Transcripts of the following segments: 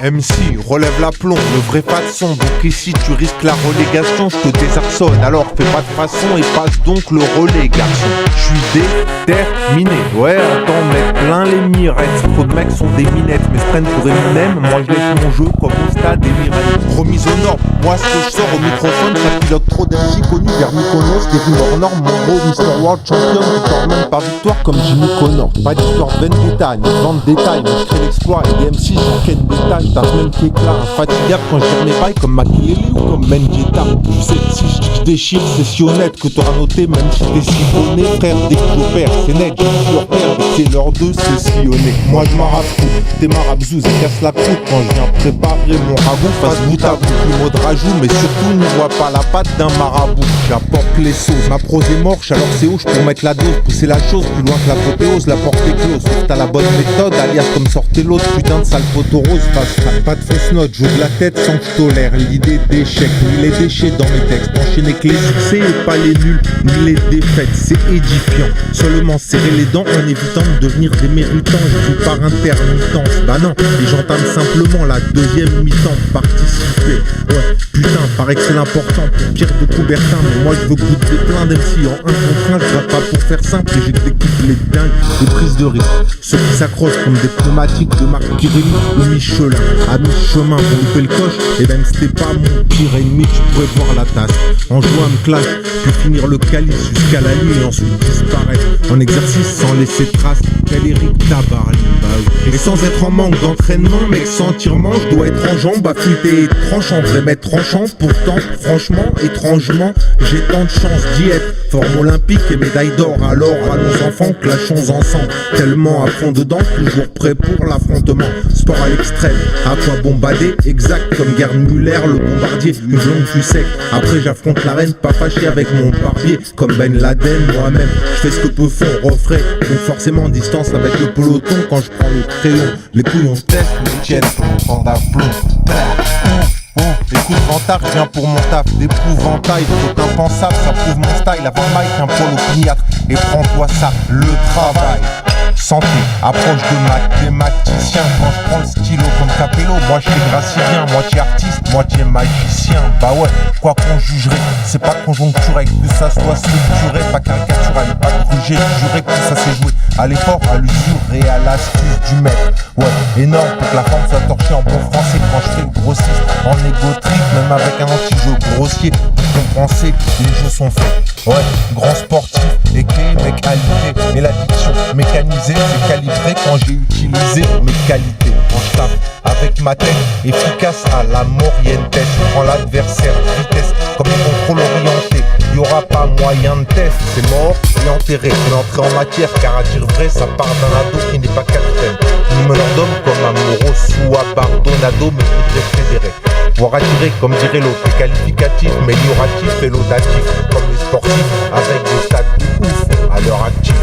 MC, relève l'aplomb, le vrai pas de son. Donc ici tu risques la relégation, je te désarçonne. Alors fais pas de façon et passe donc le relais, garçon. Je suis déterminé. Ouais, attends mec, plein les mirettes. Trop de mecs sont des minettes, mais se prennent pour Eminem. Moi je laisse mon jeu comme au stade Emirates. Remise aux normes, moi ce que je sors au microphone, ça pilote trop d'MC connus vers Mykonos. Des rimes hors normes, mon gros Mr. World Champion qui sort même par victoire comme Jimmy Connor. Pas d'histoire de vendetta, ni de vente détail, mais je crée l'exploit et des MC j'enquête des tâches. T'as même qui éclat, infatigable quand je gère mes bails comme Machiavelli ou comme Mendieta. Tu sais que si je déchire, c'est si honnête que t'auras noté, même si t'es si bonnet. Frère, dès que j'opère, c'est net, je suis leur père, dès que c'est l'heure d'eux, c'est sillonné. Moi je m'en fous, t'es marabzous et casse la croûte quand je viens préparer mon ragoût. Face bout à bout, plus mot de rajout, mais surtout ne vois pas la patte d'un marabout. J'apporte les sauces, ma prose est morche, alors c'est hoche pour mettre la dose, pousser la chose plus loin que l'apothéose, la porte est close. Sauf t'as la bonne méthode, alias comme sortait l'autre, putain de sale photo rose, pas de fausse note, joue de la tête sans que je tolère l'idée d'échec, ni les déchets dans mes textes. Enchaîner que les succès et pas les nuls, ni les défaites, c'est édifiant. Seulement serrer les dents en évitant de devenir des méritants. Je joue par intermittence, bah non, et j'entame simplement la deuxième mi-temps. Participer, ouais, putain, paraît que c'est l'important pour Pierre de Coubertin. Mais moi je veux goûter plein d'MC en un contre un, je rappe pas pour faire simple et j'exécute les dingues, des prises de risque. Ceux qui s'accrochent comme des pneumatiques de marque Pirelli ou Michelin. À mi-chemin pour louper le coche, et même si t'es pas mon pire ennemi, tu pourrais boire la tasse. En jouant à me clash, puis finir le calice jusqu'à la nuit et ensuite disparaître. En exercice sans laisser trace, tel Eric Tabarly. Et sans être en manque d'entraînement, mec, sans tirement, je dois être en jambes, affûté et tranchant. Vrai mettre tranchant, pourtant, franchement, étrangement, j'ai tant de chance d'y être. Forme olympique et médaille d'or, alors à nos enfants, clashons ensemble. Tellement à fond dedans, toujours prêt pour l'affrontement. Sport à l'extrême, à quoi bombarder, exact comme Gerd Müller, le bombardier, une longue fut sec. Après j'affronte l'arène, pas fâché avec mon barbier, comme Ben Laden, moi-même. Je fais ce que peu font, refrain, donc forcément distance avec le peloton quand je prends le crayon. Les couilles on teste, mais tiennent pour mon temps d'aplomb. Écoute vantard, viens pour mon taf, d'épouvantail, faut impensable, ça prouve mon style. Avant Mike, un poil opiniâtre, et prends-toi ça, le travail. Santé, approche de mathématicien. Quand je prends le stylo comme Capello, moi je suis gracilien, moitié artiste, moitié magicien. Bah ouais, quoi qu'on jugerait, c'est pas conjoncturel, que ça soit structuré, pas caricatural, pas grugé, juré que ça s'est joué à l'effort, à l'usure et à l'astuce du maître. Ouais, énorme pour que la forme soit torchée en bon français. Quand je fais le grossiste en égo trip, même avec un anti-jeu grossier, pour compenser, les jeux sont faits. Ouais, grand sportif, écrit, mais qualité, et l'addiction mécanisée, c'est calibré quand j'ai utilisé mes qualités. Quand je tape avec ma tête, efficace à la moriente, je prends l'adversaire vitesse, comme un contrôle orienté. Y'aura pas moyen de test, c'est mort et enterré. L'entrée en matière, car à dire vrai, ça part d'un ado qui n'est pas capitaine. Ni Melendum comme Amoros ou Abardonado, mais voudrait fédérer. Voire attirer, comme dirait l'autre, les qualificatifs, amélioratifs et laudatifs, comme les sportifs, avec des stats de ouf à leur actif.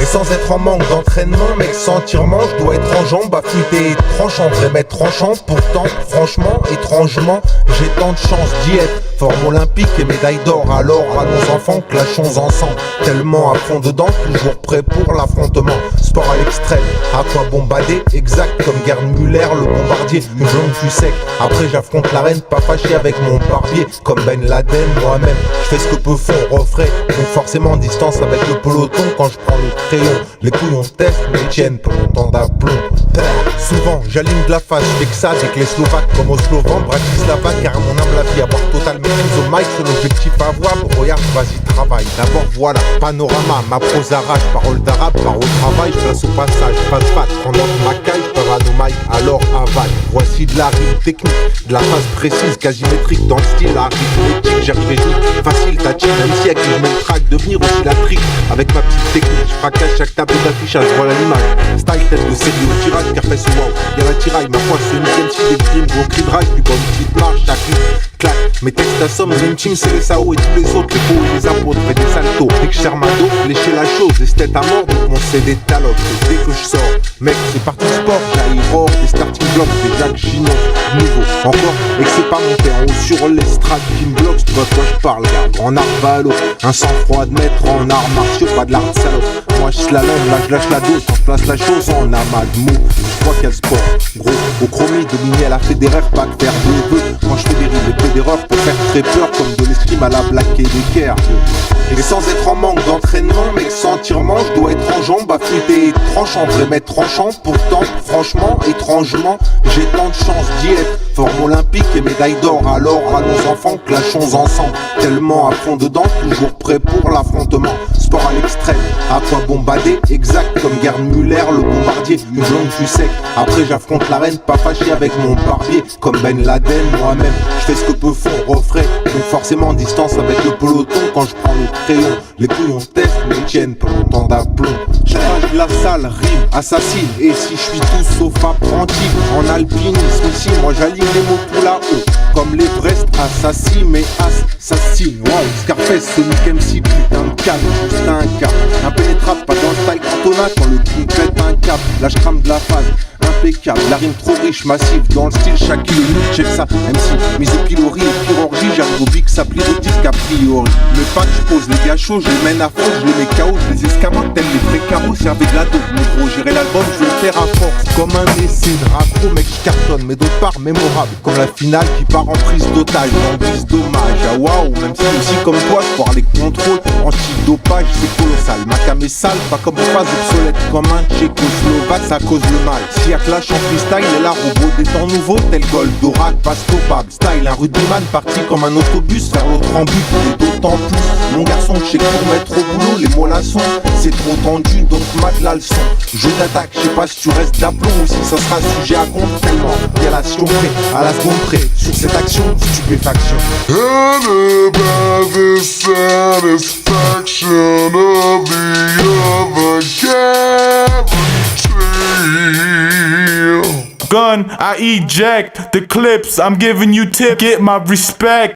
Et sans être en manque d'entraînement, mec, sans tirement, je dois être en jambes, affûté et tranchant, vrai mettre tranchant, pourtant, franchement, étrangement, j'ai tant de chance d'y être. Forme olympique et médaille d'or, alors à nos enfants, clashons ensemble. Tellement à fond dedans, toujours prêt pour l'affrontement. Sport à l'extrême, à quoi bombarder, exact comme Gerd Müller, le bombardier, une blonde fut sec. Après j'affronte l'arène, pas fâché avec mon barbier, comme Ben Laden, moi-même. Je fais ce que peu font, refrain, donc forcément distance avec le peloton quand je prends le crayon. Les couilles on teste, mais tiennent pour mon temps d'aplomb. Souvent j'aligne de la face, je fais que ça avec les Slovaques comme au Slovan, Bratislava, car à mon humble avis, avoir total maîtrise au mic, c'est l'objectif à avoir. Regarde, vas-y, travaille. D'abord, voilà, panorama, ma prose arrache, parole d'arabe, par au travail, je place au passage, passe fat, pendant ma caille, parano-mic, alors avale. Voici de la rime technique, de la phase précise, quasi métrique, dans le style arithmétique, j'arrive et je facile, t'as-tu même si avec je mets le track, devenir aussi la trique, avec ma petite technique, je fracasse chaque table d'affichage, voilà l'image, style tête de série au tirage, car fait wow, y'a la tiraille, ma foi, ce unième si des crimes, gros cri de rage, puis bonne petite marche, chaque clac, mes textes d'assomme, Dream Team, c'est les Sao et tous les autres, les faux et les apôtres, fais des saltos, dès que je serre ma dos, lécher la chose, esthète à mort, donc mon CD talote, dès que je sors, mec, c'est parti sport, j'aille des starting blocks, des Jack Gino, nouveau, encore, et que c'est pas monté en haut sur l'estrade qui me bloque, tu vois de quoi je parle, regarde, en art valo, un sang-froid de maître, en arts martiaux, pas de l'art de salope. moi je slalom, là je lâche la dose, quand je place la chose en amas de mots. Je crois quel sport, gros, au chromie, dominer à la Federer, pas que faire des vœux. Quand je fais des rimes et d'erreurs pour faire très peur, comme de l'escrime à la Black et des Kerr. Et sans être en manque d'entraînement, mec, sans tirement, je dois être en jambes, affûté et tranchant, vrai maître tranchant. Pourtant, franchement, étrangement, j'ai tant de chance d'y être. Forme olympique et médaille d'or, alors à nos enfants, clashons ensemble. Tellement à fond dedans, toujours prêt pour l'affrontement. Sport à l'extrême, à quoi bombarder, exact comme Gerd Müller, le bombardier. Une blonde plus sec, après j'affronte la reine, pas fâché avec mon barbier. Comme Ben Laden, moi-même, je fais ce que peu font, refrain. Donc forcément, distance avec le peloton quand je prends le crayon. Les couilles on teste, mais tiennent pas longtemps d'aplomb. Challenge la salle, rime, assassine. Et si je suis tout sauf apprenti en alpinisme ici, moi j'aligne les mots tout là-haut. Comme l'Everest, assassine, mais assassine. Wow, Scarface, Sonic MC, putain de calme, juste un cap. Impénétrable, pas dans le style Cantona quand le king pète un cap. Là je crame de la phase. Impeccable, la rime trop riche, massive, dans le style chaque minute, check ça, MC, mise au pilori et chirurgie, j'arrive au big, ça plie au disque a priori. Mais pas que je pose les gars chauds, je les mène à fond, je les mets KO, je les escamote, tels les vrais carreaux, servez de la dope, mais gros, j'irai l'album, je vais le faire à force, comme un essai de raccro, mec, je cartonne, mais d'autre part mémorable, comme la finale qui part en prise d'otage, en guise d'hommage, ah waouh, même si aussi comme toi, je pars les contrôles, anti-dopage, c'est colossal, ma cam est sale, pas comme phase obsolète, comme un tchécoslovaque, ça cause le mal. Clash en freestyle et la robot des temps nouveaux tel Goldorak, pas stoppable. Style, un rugbyman parti comme un autobus vers l'autre en but et d'autant plus. Mon garçon, je sais que pour mettre au boulot les mollassons, c'est trop tendu donc mate la leçon. Jeu d'attaque, je sais pas si tu restes d'aplomb ou si ça sera sujet à compte tellement. Quelle action près, à la seconde près, sur cette action, stupéfaction. And about the satisfaction of the other cavity. Gun, I eject the clips, I'm giving you tip, get my respect.